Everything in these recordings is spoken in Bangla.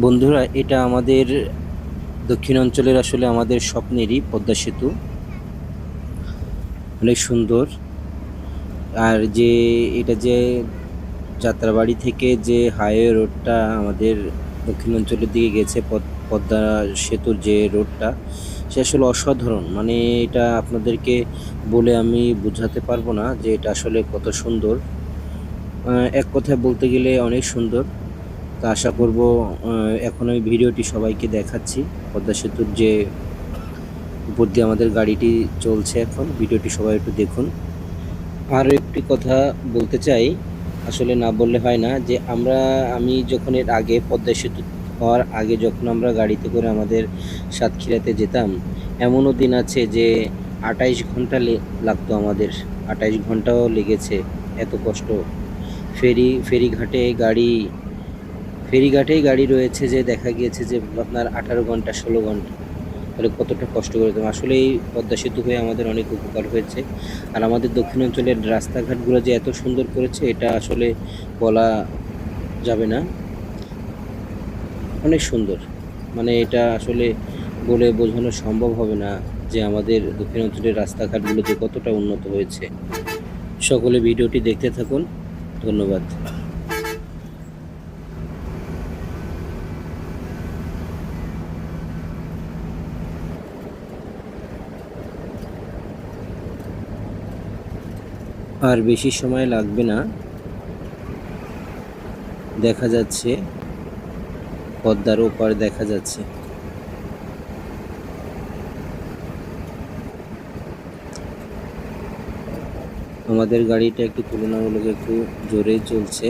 বন্ধুরা, এটা আমাদের দক্ষিণ অঞ্চলের আসলে আমাদের স্বপ্নেরই পদ্মা সেতু। অনেক সুন্দর। আর যে এটা যে যাত্রাবাড়ি থেকে যে হাইওয়ে রোডটা আমাদের দক্ষিণ অঞ্চলের দিকে গেছে, পদ্মা সেতুর যে রোডটা, সে আসলে অসাধারণ। মানে এটা আপনাদেরকে বলে আমি বোঝাতে পারবো না যে এটা আসলে কত সুন্দর। এক কথায় বলতে গেলে অনেক সুন্দর। তা আশা করব এখন আমি ভিডিওটি সবাইকে দেখাচ্ছি। পদ্মা সেতুর যে উপর দিয়ে আমাদের গাড়িটি চলছে, এখন ভিডিওটি সবাই একটু দেখুন। আরও একটি কথা বলতে চাই, আসলে না বললে হয় না, যে আমি যখন এর আগে পদ্মা সেতু হওয়ার আগে যখন আমরা গাড়িতে করে আমাদের সাতক্ষীরাতে যেতাম, এমনও দিন আছে যে 28 ঘন্টা লাগতো আমাদের। 28 ঘন্টাও লেগেছে। এত কষ্ট। ফেরিঘাটে ফেরিঘাটেই গাড়ি রয়েছে, যে দেখা গিয়েছে যে আপনার 18 ঘন্টা 16 ঘন্টা। তাহলে কতটা কষ্ট করে দিতাম। আসলে এই পদ্মা সেতু হয়ে আমাদের অনেক উপকার হয়েছে। আর আমাদের দক্ষিণ অঞ্চলের রাস্তাঘাটগুলো যে এত সুন্দর করেছে, এটা আসলে বলা যাবে না। অনেক সুন্দর। মানে এটা আসলে বলে বোঝানো সম্ভব হবে না যে আমাদের দক্ষিণ অঞ্চলের রাস্তাঘাটগুলো যে কতটা উন্নত হয়েছে। সকলে ভিডিওটি দেখতে থাকুন। ধন্যবাদ। আর বেশি সময় লাগবে না। দেখা যাচ্ছে পদ্মার ওপার দেখা যাচ্ছে। আমাদের গাড়িটা একটু তুলনামূলক একটু জোরেই চলছে।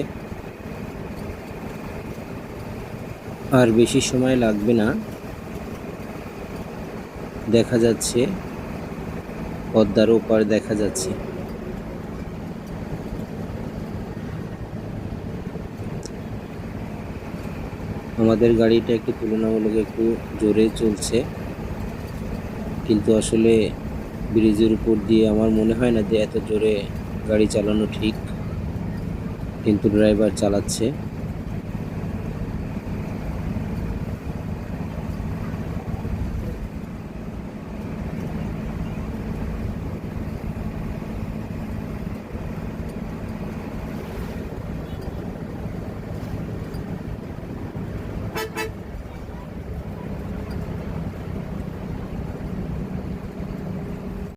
আর বেশি সময় লাগবে না। দেখা যাচ্ছে পদ্মার ওপার দেখা যাচ্ছে। আমাদের গাড়িটা একটু তুলনামূলক একটু জোরে চলছে, কিন্তু আসলে ব্রিজের উপর দিয়ে আমার মনে হয় না যে এত জোরে গাড়ি চালানো ঠিক, কিন্তু ড্রাইভার চালাচ্ছে।